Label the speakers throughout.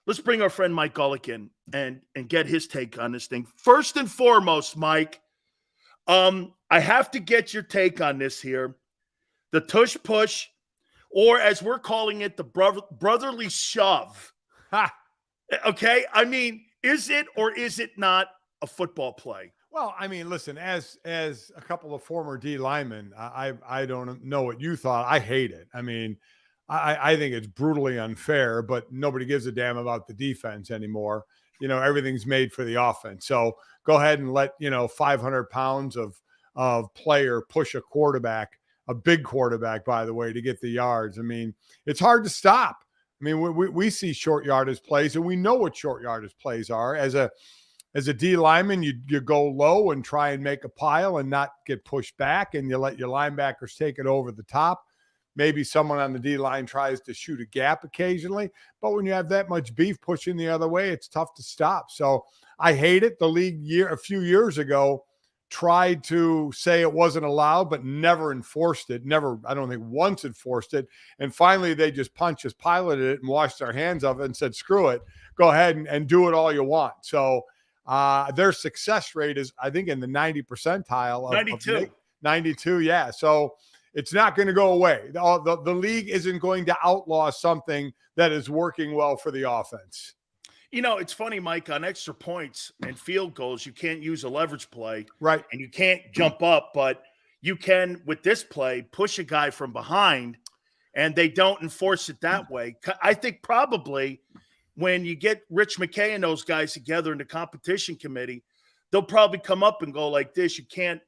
Speaker 1: let's bring our friend Mike Golic in and get his take on this thing. First and foremost, Mike, I have to get your take on this here. The tush push, or as we're calling it, the brotherly shove.
Speaker 2: Ha.
Speaker 1: Okay? I mean, is it or is it not a football play?
Speaker 2: Well, I mean, listen, as a couple of former D linemen, I don't know what you thought. I hate it. I mean, I think it's brutally unfair, but nobody gives a damn about the defense anymore. Everything's made for the offense. So go ahead and let, 500 pounds of player push a quarterback, a big quarterback, by the way, to get the yards. I mean, it's hard to stop. I mean, we see short yardage plays, and we know what short yardage plays are. As a D lineman, you go low and try and make a pile and not get pushed back, and you let your linebackers take it over the top. Maybe someone on the D line tries to shoot a gap occasionally, but when you have that much beef pushing the other way, it's tough to stop. So I hate it. The league a few years ago tried to say it wasn't allowed, but never enforced it. Never, I don't think once enforced it. And finally, they just Pontius Pilated it and washed their hands of it and said, screw it, go ahead and do it all you want. So their success rate is, I think, in the 90 percentile.
Speaker 1: 92.
Speaker 2: 92, yeah. So it's not going to go away. The league isn't going to outlaw something that is working well for the offense.
Speaker 1: It's funny, Mike, on extra points and field goals, you can't use a leverage play.
Speaker 2: Right.
Speaker 1: And you can't jump up, but you can, with this play, push a guy from behind, and they don't enforce it that way. I think probably when you get Rich McKay and those guys together in the competition committee, they'll probably come up and go like this. You can't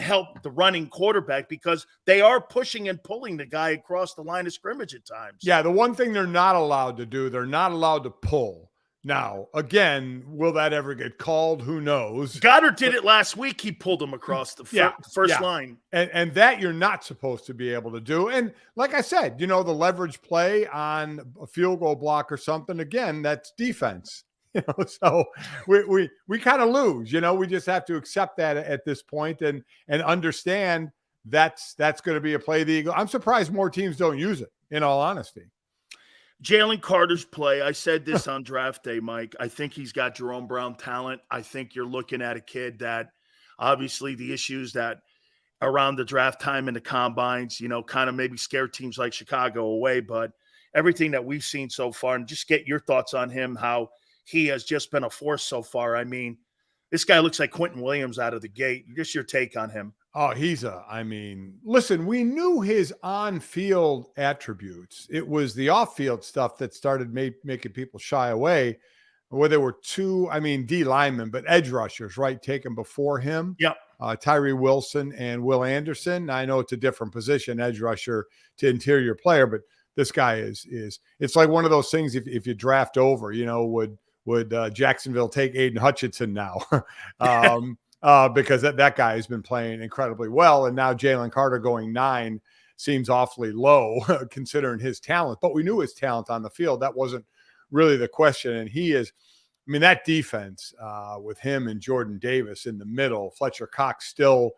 Speaker 1: help the running quarterback because they are pushing and pulling the guy across the line of scrimmage at times.
Speaker 2: Yeah, the one thing they're not allowed to do, they're not allowed to pull. Now, again, will that ever get called? Who knows?
Speaker 1: Goddard did it last week. He pulled him across the first line.
Speaker 2: And that you're not supposed to be able to do. And like I said, the leverage play on a field goal block or something, again, that's defense. So we kind of lose. We just have to accept that at this point and understand that's going to be a play of the Eagle. I'm surprised more teams don't use it, in all honesty.
Speaker 1: Jalen Carter's play, I said this on draft day, Mike. I think he's got Jerome Brown talent. I think you're looking at a kid that obviously the issues that around the draft time and the combines, kind of maybe scare teams like Chicago away. But everything that we've seen so far, and just get your thoughts on him, how he has just been a force so far. I mean, this guy looks like Quentin Williams out of the gate. Just your take on him.
Speaker 2: Oh, listen, we knew his on-field attributes. It was the off-field stuff that started making people shy away, where there were two, D linemen, but edge rushers, right, taken before him.
Speaker 1: Yep.
Speaker 2: Tyree Wilson and Will Anderson. Now, I know it's a different position, edge rusher to interior player, but this guy is it's like one of those things if you draft over, would Jacksonville take Aiden Hutchinson now? Because that guy has been playing incredibly well. And now Jalen Carter going 9 seems awfully low considering his talent. But we knew his talent on the field. That wasn't really the question. And he is, that defense with him and Jordan Davis in the middle, Fletcher Cox still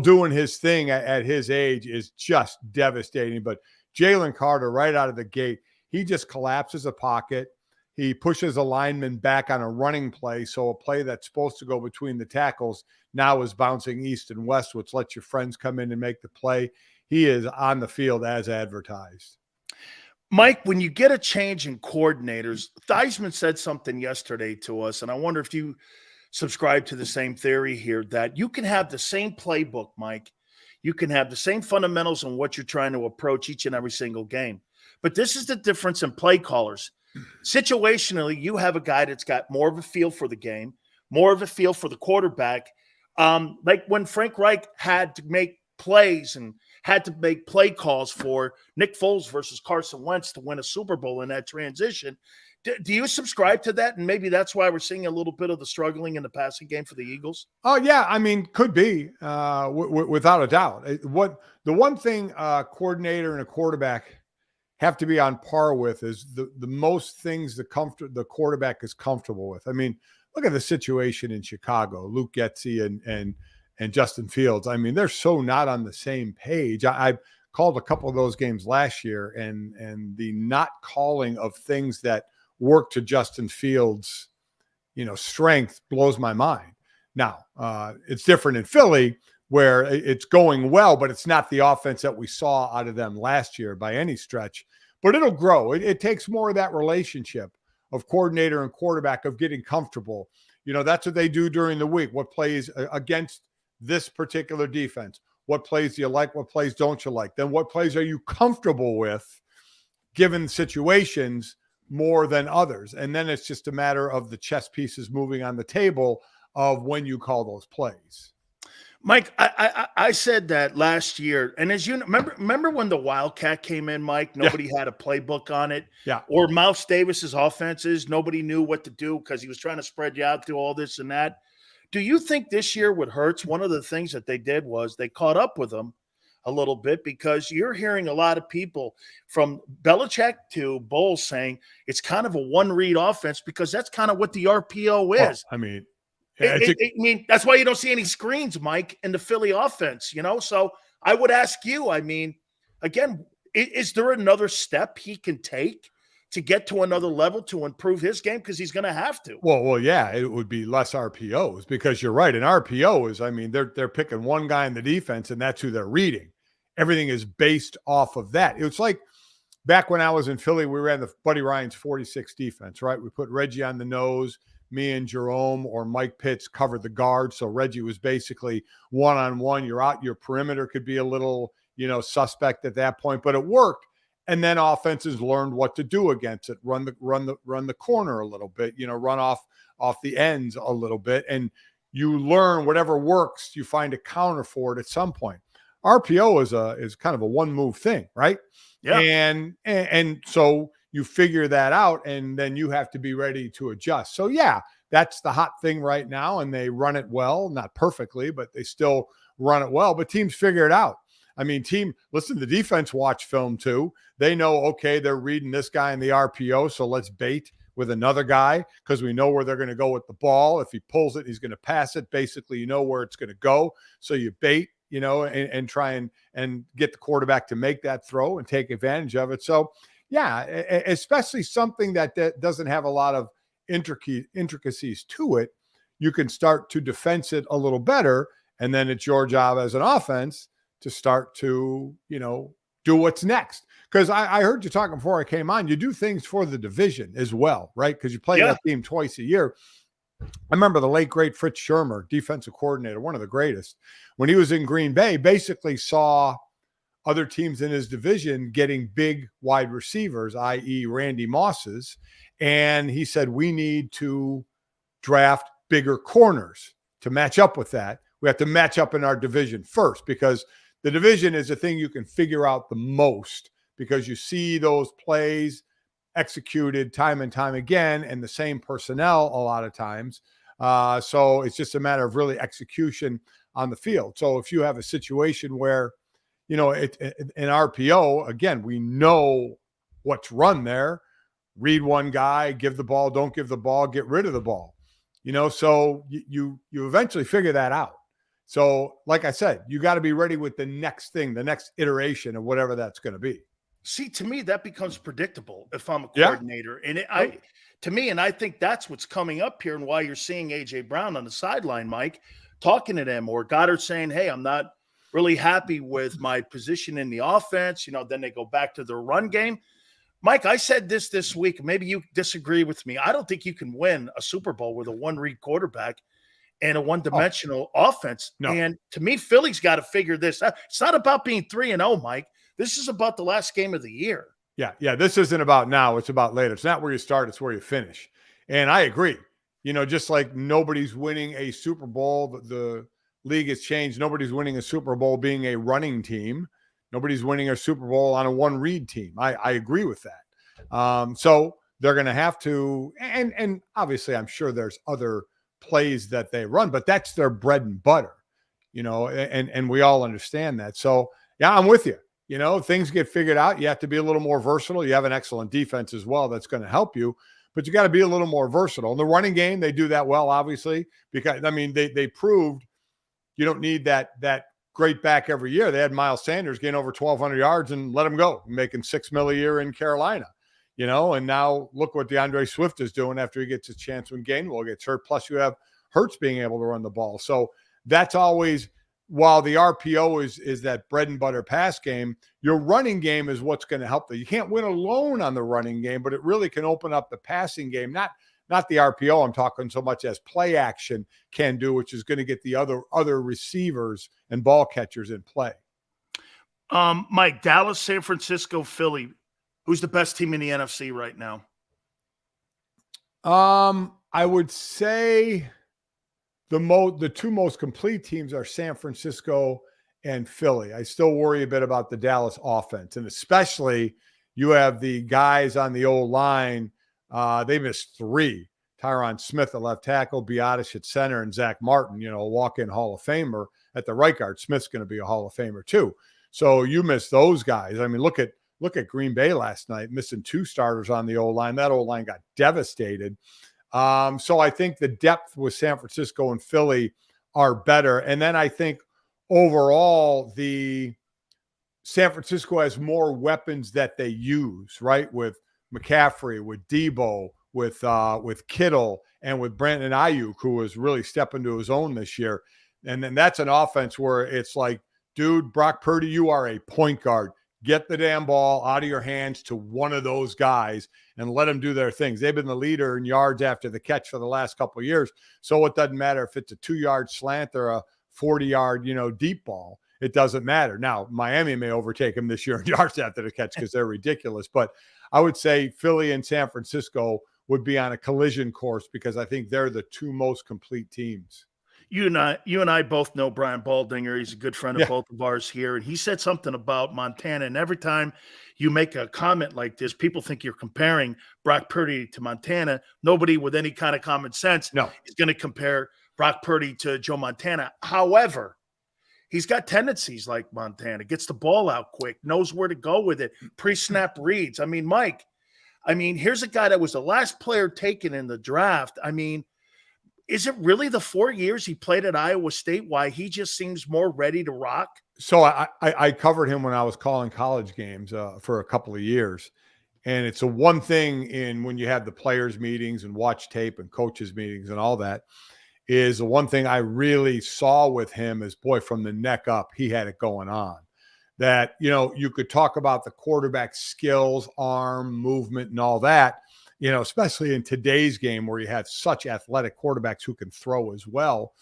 Speaker 2: doing his thing at his age is just devastating. But Jalen Carter right out of the gate, he just collapses a pocket. He pushes a lineman back on a running play, so a play that's supposed to go between the tackles now is bouncing east and west, which lets your friends come in and make the play. He is on the field as advertised.
Speaker 1: Mike, when you get a change in coordinators, Theismann said something yesterday to us, and I wonder if you subscribe to the same theory here, that you can have the same playbook, Mike. You can have the same fundamentals on what you're trying to approach each and every single game. But this is the difference in play callers. Situationally, you have a guy that's got more of a feel for the game, more of a feel for the quarterback. Like when Frank Reich had to make plays and had to make play calls for Nick Foles versus Carson Wentz to win a Super Bowl in that transition. Do you subscribe to that? And maybe that's why we're seeing a little bit of the struggling in the passing game for the Eagles.
Speaker 2: Oh, yeah. Could be without a doubt. The one thing a coordinator and a quarterback have to be on par with is the most things the quarterback is comfortable with. Look at the situation in Chicago, Luke Getsy and Justin Fields. They're so not on the same page. I called a couple of those games last year, and the not calling of things that work to Justin Fields, strength blows my mind. Now, it's different in Philly where it's going well, but it's not the offense that we saw out of them last year by any stretch. But it'll grow. It takes more of that relationship of coordinator and quarterback, of getting comfortable. That's what they do during the week. What plays against this particular defense? What plays do you like? What plays don't you like? Then what plays are you comfortable with given situations more than others? And then it's just a matter of the chess pieces moving on the table of when you call those plays.
Speaker 1: Mike, I said that last year, and as you know, remember when the Wildcat came in, Mike? Nobody had a playbook on it.
Speaker 2: Yeah.
Speaker 1: Or Mouse Davis's offenses, nobody knew what to do because he was trying to spread you out, do all this and that. Do you think this year with Hurts, one of the things that they did was they caught up with him a little bit, because you're hearing a lot of people from Belichick to Bowles saying it's kind of a one-read offense because that's kind of what the RPO is.
Speaker 2: Well, I mean,
Speaker 1: that's why you don't see any screens, Mike, in the Philly offense, So I would ask you, again, is there another step he can take to get to another level to improve his game? Because he's going to have to.
Speaker 2: Well, yeah, it would be less RPOs, because you're right. An RPO is, they're picking one guy in the defense and that's who they're reading. Everything is based off of that. It's like back when I was in Philly, we ran the Buddy Ryan's 46 defense, right? We put Reggie on the nose. Me and Jerome or Mike Pitts covered the guard. So Reggie was basically one-on-one. You're out. Your perimeter could be a little, suspect at that point, but it worked. And then offenses learned what to do against it. Run the corner a little bit, run off the ends a little bit. And you learn whatever works, you find a counter for it at some point. RPO is kind of a one move thing, right?
Speaker 1: Yeah.
Speaker 2: And so you figure that out, and then you have to be ready to adjust. So yeah, that's the hot thing right now, and they run it well, not perfectly, but they still run it well. But teams figure it out. Listen, the defense watch film too. They know, okay, they're reading this guy in the RPO, so let's bait with another guy because we know where they're going to go with the ball. If he pulls it, he's going to pass it. Basically, you know where it's going to go. So you bait, and try and get the quarterback to make that throw and take advantage of it. So yeah, especially something that doesn't have a lot of intricacies to it, you can start to defense it a little better, and then it's your job as an offense to start to, do what's next. Because I heard you talking before I came on, you do things for the division as well, right? Because you play that team twice a year. I remember the late, great Fritz Shermer, defensive coordinator, one of the greatest, when he was in Green Bay, basically saw other teams in his division getting big wide receivers, i.e. Randy Mosses. And he said, we need to draft bigger corners to match up with that. We have to match up in our division first, because the division is the thing you can figure out the most, because you see those plays executed time and time again, and the same personnel a lot of times. So it's just a matter of really execution on the field. So if you have a situation where, in RPO, again, we know what's run there. Read one guy, give the ball, don't give the ball, get rid of the ball. So you eventually figure that out. So like I said, you got to be ready with the next thing, the next iteration of whatever that's going to be.
Speaker 1: See, to me, that becomes predictable if I'm a coordinator. And I think that's what's coming up here, and why you're seeing A.J. Brown on the sideline, Mike, talking to them, or Goddard saying, hey, I'm not really happy with my position in the offense. Then they go back to their run game. Mike, I said this week, maybe you disagree with me. I don't think you can win a Super Bowl with a one-read quarterback and a one-dimensional offense.
Speaker 2: No.
Speaker 1: And to me, Philly's got to figure this out. It's not about being 3-0, Mike. This is about the last game of the year.
Speaker 2: Yeah. This isn't about now. It's about later. It's not where you start. It's where you finish. And I agree. Just like nobody's winning a Super Bowl, the league has changed. Nobody's winning a Super Bowl being a running team. Nobody's winning a Super Bowl on a one-read team. I agree with that. So they're going to have to, and obviously I'm sure there's other plays that they run, but that's their bread and butter, and we all understand that. So yeah, I'm with you. Things get figured out. You have to be a little more versatile. You have an excellent defense as well that's going to help you, but you got to be a little more versatile. In the running game, they do that well, obviously, because they proved you don't need that great back every year. They had Miles Sanders gain over 1,200 yards and let him go, making $6 million a year in Carolina. And now look what DeAndre Swift is doing after he gets a chance when Gainwell gets hurt. Plus you have Hurts being able to run the ball. So that's always, while the RPO is that bread and butter pass game, your running game is what's going to help you. You can't win alone on the running game, but it really can open up the passing game. Not the RPO I'm talking so much as play action can do, which is going to get the other receivers and ball catchers in play.
Speaker 1: Mike, Dallas, San Francisco, Philly. Who's the best team in the NFC right now?
Speaker 2: I would say the two most complete teams are San Francisco and Philly. I still worry a bit about the Dallas offense, and especially you have the guys on the old line. They missed 3. Tyron Smith at left tackle, Biotish at center, and Zach Martin, a walk-in Hall of Famer at the right guard. Smith's going to be a Hall of Famer too. So you miss those guys. I mean, look at Green Bay last night, missing 2 starters on the O-line. That O-line got devastated. So I think the depth with San Francisco and Philly are better. And then I think overall the San Francisco has more weapons that they use, right? With McCaffrey, with Debo, with Kittle, and with Brandon Ayuk, who has really stepped into his own this year. And then that's an offense where it's like, dude, Brock Purdy, you are a point guard. Get the damn ball out of your hands to one of those guys and let them do their things. They've been the leader in yards after the catch for the last couple of years. So it doesn't matter if it's a 2-yard slant or a 40-yard, deep ball. It doesn't matter. Now, Miami may overtake them this year in yards after the catch because they're ridiculous. But I would say Philly and San Francisco would be on a collision course because I think they're the 2 most complete teams.
Speaker 1: You and I both know Brian Baldinger. He's a good friend of both of ours here. And he said something about Montana. And every time you make a comment like this, people think you're comparing Brock Purdy to Montana. Nobody with any kind of common sense is going to compare Brock Purdy to Joe Montana. However, he's got tendencies like Montana, gets the ball out quick, knows where to go with it, pre-snap reads. I mean, Mike, here's a guy that was the last player taken in the draft. Is it really the 4 years he played at Iowa State why he just seems more ready to rock?
Speaker 2: So I covered him when I was calling college games for a couple of years. And it's a one thing in when you have the players meetings and watch tape and coaches meetings and all that is the one thing I really saw with him is, boy, from the neck up, he had it going on. That, you could talk about the quarterback skills, arm, movement, and all that, especially in today's game where you have such athletic quarterbacks who can throw as well.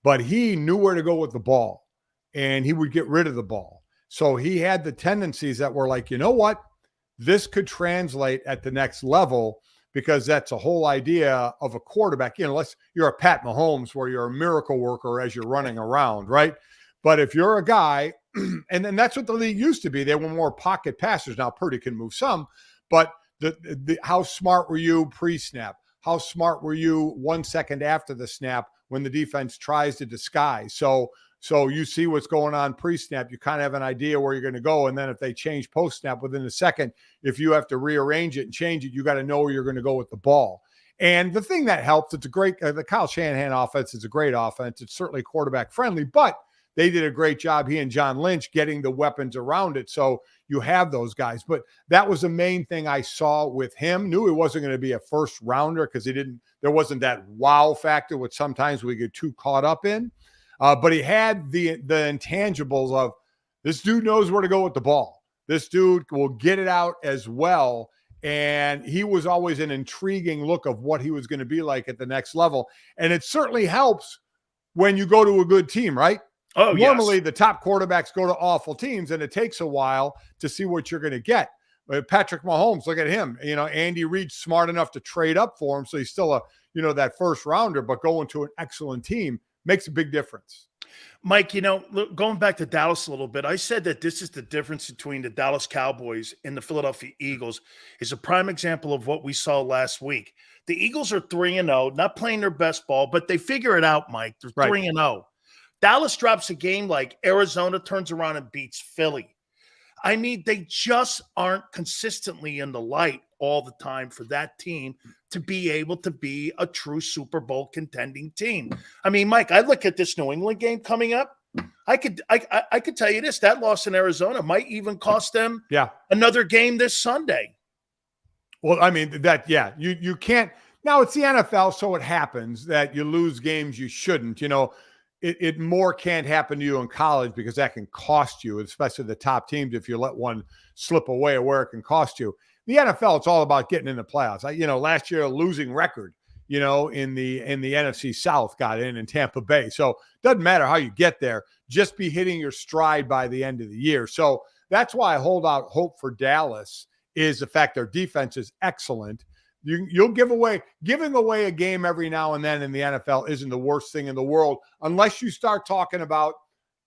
Speaker 2: But he knew where to go with the ball, and he would get rid of the ball. So he had the tendencies that were like, you know what? This could translate at the next level because that's a whole idea of a quarterback. Unless you're a Pat Mahomes where you're a miracle worker as you're running around, right? But if you're a guy, and then that's what the league used to be. They were more pocket passers. Now Purdy can move some, but how smart were you pre-snap? How smart were you 1 second after the snap when the defense tries to disguise? So you see what's going on pre-snap. You kind of have an idea where you're going to go. And then if they change post-snap within a second, if you have to rearrange it and change it, you got to know where you're going to go with the ball. And the thing that helps, it's a great the Kyle Shanahan offense is a great offense. It's certainly quarterback friendly, but they did a great job, he and John Lynch, getting the weapons around it. So you have those guys. But that was the main thing I saw with him. Knew he wasn't going to be a first rounder because there wasn't that wow factor, which sometimes we get too caught up in. But he had the intangibles of this dude knows where to go with the ball. This dude will get it out as well. And he was always an intriguing look of what he was going to be like at the next level. And it certainly helps when you go to a good team, right?
Speaker 1: Oh,
Speaker 2: normally
Speaker 1: yes.
Speaker 2: The top quarterbacks go to awful teams, and it takes a while to see what you're going to get. Patrick Mahomes, look at him. Andy Reid's smart enough to trade up for him, so he's still that first rounder, but going to an excellent team makes a big difference.
Speaker 1: Mike, going back to Dallas a little bit, I said that this is the difference between the Dallas Cowboys and the Philadelphia Eagles is a prime example of what we saw last week. The Eagles are 3-0, not playing their best ball, but they figure it out, Mike. They're 3-0. Dallas drops a game like Arizona turns around and beats Philly. They just aren't consistently in the light all the time for that team to be able to be a true Super Bowl contending team. Mike, I look at this New England game coming up. I could tell you this: that loss in Arizona might even cost them another game this Sunday.
Speaker 2: Well, I mean you can't. Now it's the NFL, so it happens that you lose games you shouldn't. It more can't happen to you in college because that can cost you, especially the top teams, if you let one slip away or where it can cost you. The NFL, it's all about getting in the playoffs. Last year, a losing record, in the NFC South got in Tampa Bay. So it doesn't matter how you get there, just be hitting your stride by the end of the year. So that's why I hold out hope for Dallas is the fact their defense is excellent. You'll giving away a game every now and then in the NFL isn't the worst thing in the world, unless you start talking about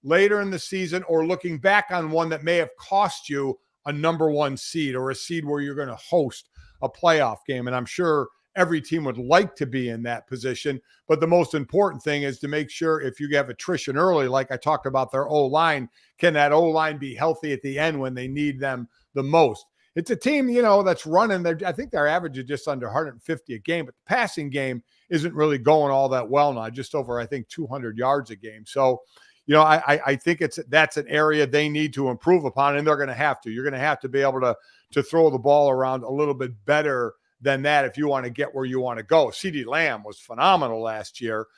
Speaker 2: later in the season or looking back on one that may have cost you a number one seed or a seed where you're going to host a playoff game. And I'm sure every team would like to be in that position. But the most important thing is to make sure if you have attrition early, like I talked about their O-line, can that O-line be healthy at the end when they need them the most? It's a team, that's running. I think their average is just under 150 a game, but the passing game isn't really going all that well now, just over, I think, 200 yards a game. So, I think that's an area they need to improve upon, and they're going to have to. You're going to have to be able to throw the ball around a little bit better than that if you want to get where you want to go. CeeDee Lamb was phenomenal last year.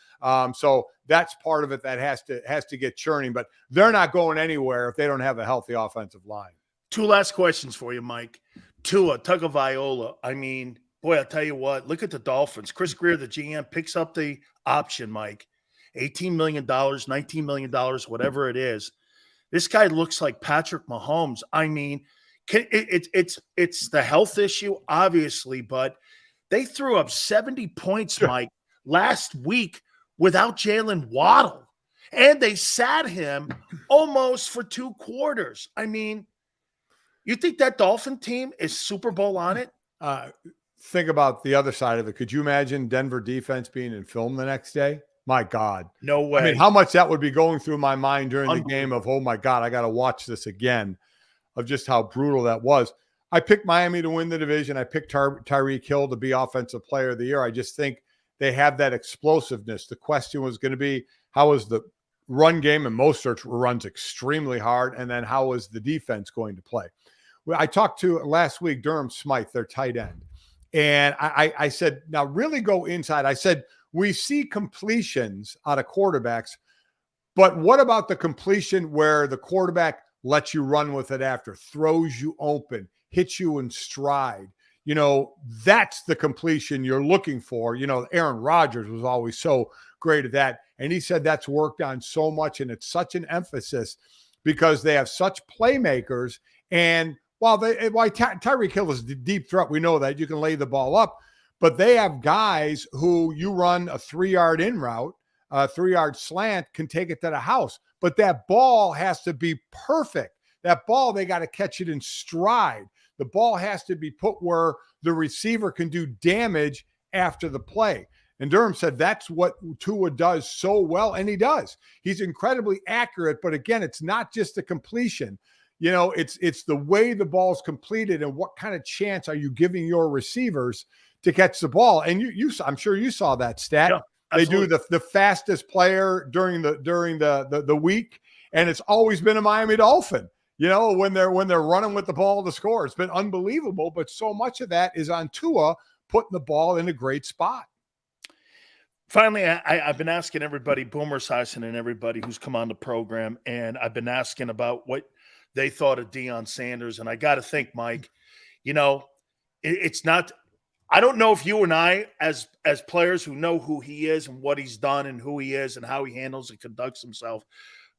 Speaker 2: So that's part of it that has to get churning, but they're not going anywhere if they don't have a healthy offensive line.
Speaker 1: Two last questions for you, Mike. Tua Tagovailoa. I mean, boy, I'll tell you what, look at the Dolphins. Chris Greer, the GM, picks up the option, Mike. $18 million, $19 million, whatever it is. This guy looks like Patrick Mahomes. I mean, it's the health issue, obviously, but they threw up 70 points, Mike, last week without Jalen Waddle. And they sat him almost for 2 quarters. I mean, you think that Dolphin team is Super Bowl on it?
Speaker 2: Think about the other side of it. Could you imagine Denver defense being in film the next day? My God.
Speaker 1: No way.
Speaker 2: I mean, how much that would be going through my mind during the game of, oh my God, I got to watch this again, of just how brutal that was. I picked Miami to win the division. I picked Tyreek Hill to be Offensive Player of the Year. I just think they have that explosiveness. The question was going to be, how is the run game? And Mostert runs extremely hard. And then how is the defense going to play? Well, I talked to last week Durham Smythe, their tight end. And I said, now really go inside. I said, we see completions out of quarterbacks, but what about the completion where the quarterback lets you run with it after, throws you open, hits you in stride? That's the completion you're looking for. Aaron Rodgers was always so great at that. And he said that's worked on so much, and it's such an emphasis because they have such playmakers. And while Tyreek Hill is a deep threat, we know that you can lay the ball up, but they have guys who you run a 3-yard in route, a 3-yard slant, can take it to the house. But that ball has to be perfect. That ball, they got to catch it in stride. The ball has to be put where the receiver can do damage after the play. And Durham said that's what Tua does so well, and he does. He's incredibly accurate, but again, it's not just the completion. It's the way the ball's completed and what kind of chance are you giving your receivers to catch the ball. And I'm sure you saw that stat. Yeah, they do the fastest player during the week, and it's always been a Miami Dolphin. When they're running with the ball to score, it's been unbelievable. But so much of that is on Tua putting the ball in a great spot.
Speaker 1: Finally, I've been asking everybody, Boomer Esiason and everybody who's come on the program, and I've been asking about what they thought of Deion Sanders. And I got to think, Mike, it's not – I don't know if you and I, as players who know who he is and what he's done and who he is and how he handles and conducts himself,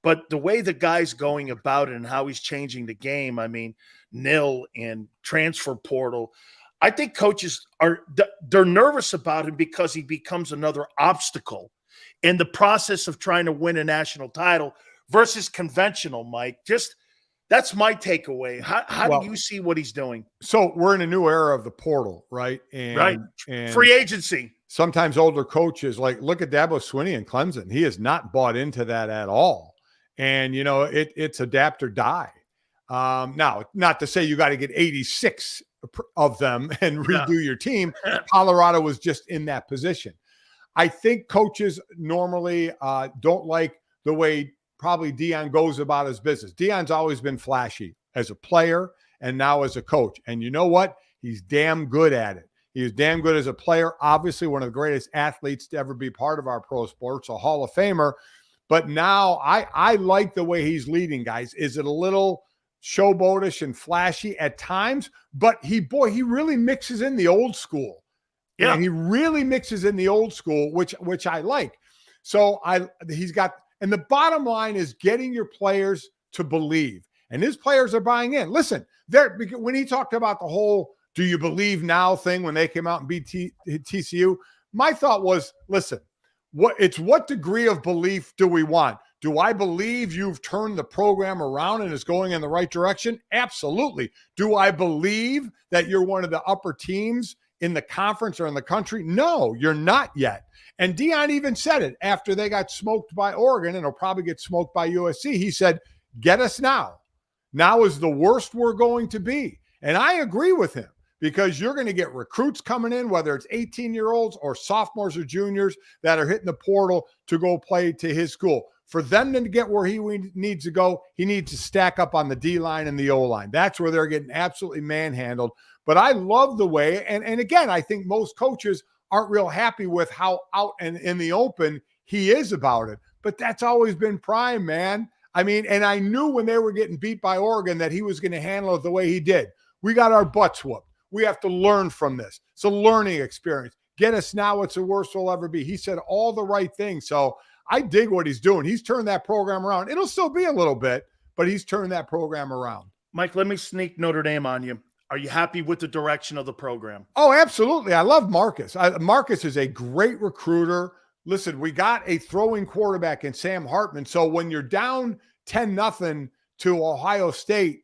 Speaker 1: but the way the guy's going about it and how he's changing the game, I mean, nil and transfer portal, I think coaches they're nervous about him because he becomes another obstacle in the process of trying to win a national title versus conventional, Mike. Just that's my takeaway. How do you see what he's doing?
Speaker 2: So we're in a new era of the portal, right? And
Speaker 1: free agency.
Speaker 2: Sometimes older coaches, like look at Dabo Swinney and Clemson. He has not bought into that at all. And, it's adapt or die. Now, not to say you got to get 86 of them and redo your team. Colorado was just in that position. I think coaches normally don't like the way probably Deion goes about his business. Deion's always been flashy as a player and now as a coach. And you know what? He's damn good at it. He was damn good as a player. Obviously, one of the greatest athletes to ever be part of our pro sports, a Hall of Famer. But now I like the way he's leading, guys. Is it a little showboatish and flashy at times? But he really mixes in the old school.
Speaker 1: Yeah,
Speaker 2: and he really mixes in the old school, which I like. So he's got, and the bottom line is getting your players to believe, and his players are buying in. Listen, when he talked about the whole "do you believe now" thing when they came out and beat TCU, my thought was, listen, what degree of belief do we want? Do I believe you've turned the program around and is going in the right direction? Absolutely. Do I believe that you're one of the upper teams in the conference or in the country? No, you're not yet. And Deion even said it after they got smoked by Oregon, and it'll probably get smoked by USC. He said, get us now. Now is the worst we're going to be. And I agree with him, because you're going to get recruits coming in, whether it's 18-year-olds or sophomores or juniors that are hitting the portal to go play to his school. For them to get where he needs to go, he needs to stack up on the D-line and the O-line. That's where they're getting absolutely manhandled. But I love the way, and again, I think most coaches aren't real happy with how out and in the open he is about it. But that's always been Prime, man. I mean, and I knew when they were getting beat by Oregon that he was going to handle it the way he did. We got our butts whooped. We have to learn from this. It's a learning experience. Get us now, it's the worst we'll ever be. He said all the right things. So I dig what he's doing. He's turned that program around. It'll still be a little bit, but he's turned that program around.
Speaker 1: Mike, let me sneak Notre Dame on you. Are you happy with the direction of the program?
Speaker 2: Oh, absolutely. I love Marcus. Marcus is a great recruiter. Listen, we got a throwing quarterback in Sam Hartman. So when you're down 10-0 to Ohio State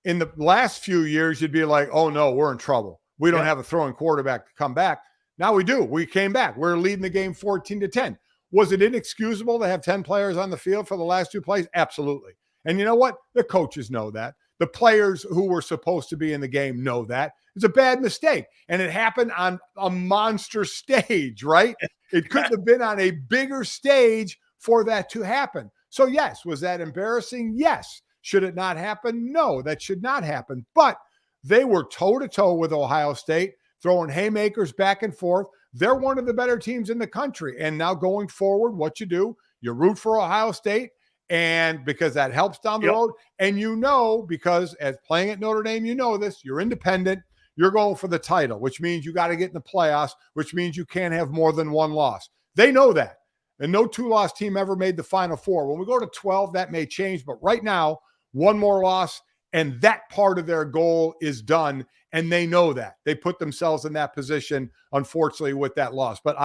Speaker 2: in the last few years, you'd be like, oh no, we're in trouble. We don't have a throwing quarterback to come back. Now we do. We came back. We're leading the game 14-10. Was it inexcusable to have 10 players on the field for the last two plays? Absolutely. And you know what? The coaches know that. The players who were supposed to be in the game know that. It's a bad mistake. And it happened on a monster stage, right? It couldn't have been on a bigger stage for that to happen. So yes, was that embarrassing? Yes. Should it not happen? No, that should not happen. But they were toe-to-toe with Ohio State, throwing haymakers back and forth. They're one of the better teams in the country. And now going forward, what you do, you root for Ohio State, and because that helps down the road. And you know, because as playing at Notre Dame, you know this, you're independent, you're going for the title, which means you got to get in the playoffs, which means you can't have more than one loss. They know that. And no two-loss team ever made the Final Four. When we go to 12, that may change. But right now, one more loss, and that part of their goal is done. And they know that. They put themselves in that position, unfortunately, with that loss. But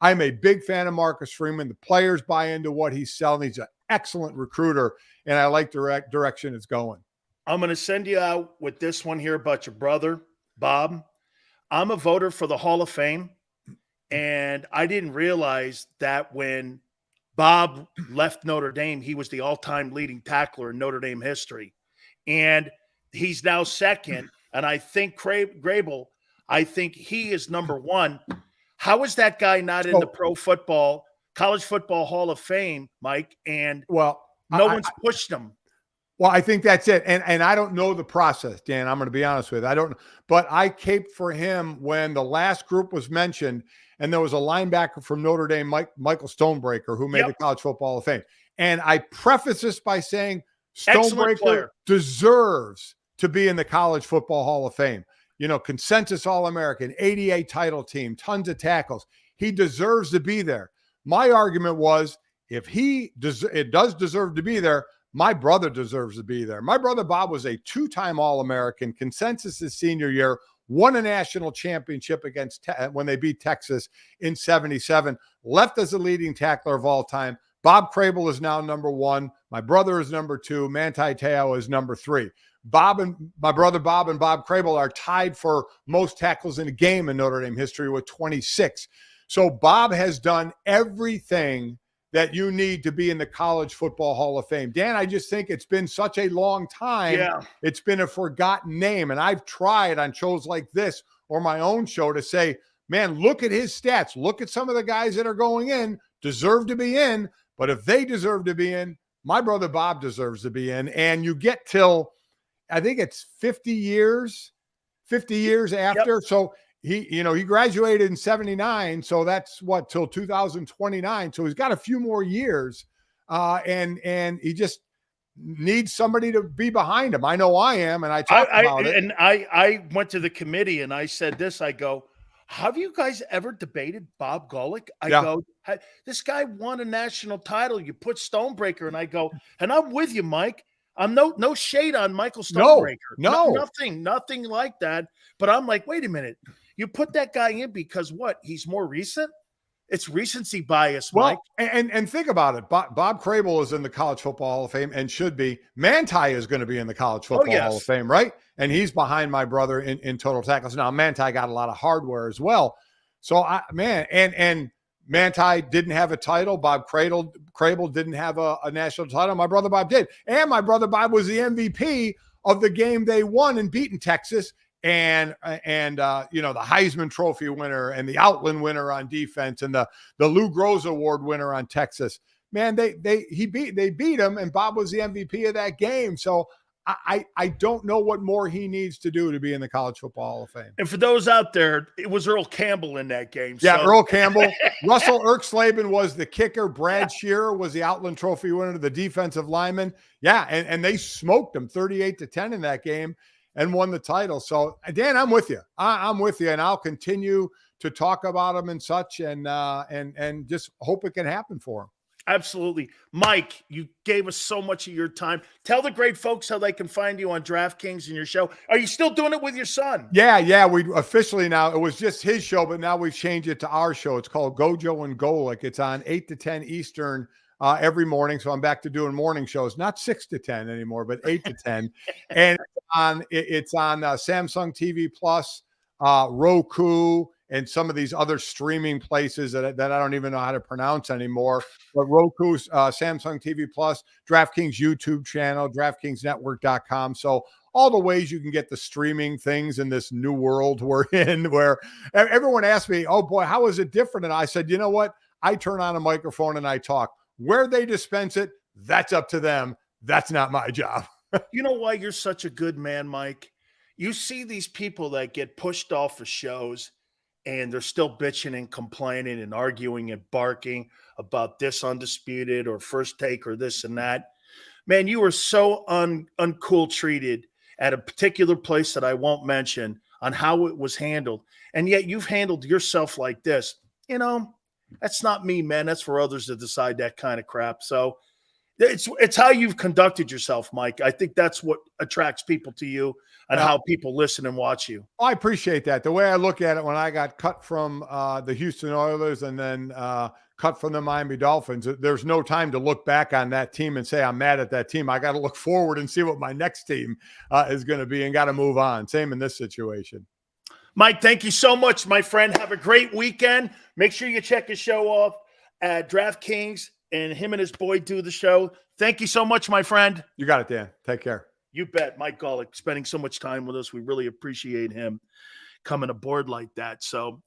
Speaker 2: I'm a big fan of Marcus Freeman. The players buy into what he's selling. He's an excellent recruiter, and I like the direction it's going.
Speaker 1: I'm going to send you out with this one here about your brother, Bob. I'm a voter for the Hall of Fame, and I didn't realize that when Bob left Notre Dame, he was the all-time leading tackler in Notre Dame history. And he's now second, and I think Grable, I think he is number one. How is that guy not in the college football Hall of Fame, Mike? And no one's pushed him.
Speaker 2: Well, I think that's it. And I don't know the process, Dan. I'm going to be honest with you. I don't, but I caped for him when the last group was mentioned, and there was a linebacker from Notre Dame, Michael Stonebreaker, who made the College Football Hall of Fame. And I preface this by saying Stonebreaker deserves to be in the College Football Hall of Fame. You know, consensus All-American, 88 title team, tons of tackles. He deserves to be there. My argument was, if it does deserve to be there, my brother deserves to be there. My brother Bob was a two-time All-American, consensus his senior year, won a national championship against when they beat Texas in '77, left as the leading tackler of all time. Bob Crable is now number one. My brother is number two. Manti Te'o is number three. My brother Bob and Bob Crable are tied for most tackles in a game in Notre Dame history with 26. So Bob has done everything that you need to be in the College Football Hall of Fame. Dan, I just think it's been such a long time. Yeah. It's been a forgotten name. And I've tried on shows like this or my own show to say, man, look at his stats. Look at some of the guys that are going in, deserve to be in. But if they deserve to be in, my brother Bob deserves to be in. And you get till, I think it's 50 years after.
Speaker 1: Yep.
Speaker 2: So he graduated in 79. So that's what, till 2029. So he's got a few more years. And he just needs somebody to be behind him. I know I am. And I talked about it.
Speaker 1: And I went to the committee and I said this, I go, have you guys ever debated Bob Golic? I go, this guy won a national title. You put Stonebreaker, and I go, and I'm with you, Mike. I'm no shade on Michael Stonebreaker. Nothing like that. But I'm like, wait a minute. You put that guy in because what? He's more recent? It's recency bias, Mike.
Speaker 2: Well, and think about it. Bob Crable is in the College Football Hall of Fame and should be. Manti is going to be in the College Football Hall of Fame, right? And he's behind my brother in total tackles. Now, Manti got a lot of hardware as well. So, and Manti didn't have a title. Bob Crable didn't have a national title. My brother Bob did. And my brother Bob was the MVP of the game they won and beaten Texas. And the Heisman Trophy winner and the Outland winner on defense and the Lou Groza Award winner on Texas. Man, they beat him, and Bob was the MVP of that game. So I don't know what more he needs to do to be in the College Football Hall of Fame.
Speaker 1: And for those out there, it was Earl Campbell in that game.
Speaker 2: Yeah, Earl Campbell. Russell Erkslaben was the kicker. Brad Shearer was the Outland Trophy winner, the defensive lineman. Yeah, and they smoked them 38-10 in that game and won the title. So, Dan, I'm with you. I'm with you, and I'll continue to talk about them and such, and just hope it can happen for them.
Speaker 1: Absolutely. Mike, you gave us so much of your time. Tell the great folks how they can find you on DraftKings and your show. Are you still doing it with your son?
Speaker 2: Yeah. We officially now, it was just his show, but now we've changed it to our show. It's called Gojo and Golic. It's on 8 to 10 Eastern every morning. So I'm back to doing morning shows, not 6 to 10 anymore, but 8 to 10. And it's on Samsung TV Plus, Roku, and some of these other streaming places that I don't even know how to pronounce anymore. But Roku, Samsung TV Plus, DraftKings YouTube channel, DraftKingsNetwork.com. So all the ways you can get the streaming things in this new world we're in, where everyone asked me, oh boy, how is it different? And I said, you know what? I turn on a microphone and I talk. Where they dispense it, that's up to them. That's not my job.
Speaker 1: You know why you're such a good man, Mike? You see these people that get pushed off of shows and they're still bitching and complaining and arguing and barking about this undisputed or first take or this and that. Man, you were so uncool treated at a particular place that I won't mention on how it was handled. And yet you've handled yourself like this. You know, that's not me, man. That's for others to decide that kind of crap. So it's how you've conducted yourself, Mike. I think that's what attracts people to you and how people listen and watch you.
Speaker 2: I appreciate that. The way I look at it, when I got cut from the Houston Oilers and then cut from the Miami Dolphins, there's no time to look back on that team and say, I'm mad at that team. I got to look forward and see what my next team is going to be and got to move on. Same in this situation.
Speaker 1: Mike, thank you so much, my friend. Have a great weekend. Make sure you check his show off at DraftKings, and him and his boy do the show. Thank you so much, my friend.
Speaker 2: You got it, Dan. Take care.
Speaker 1: You bet. Mike Golic spending so much time with us. We really appreciate him coming aboard like that. So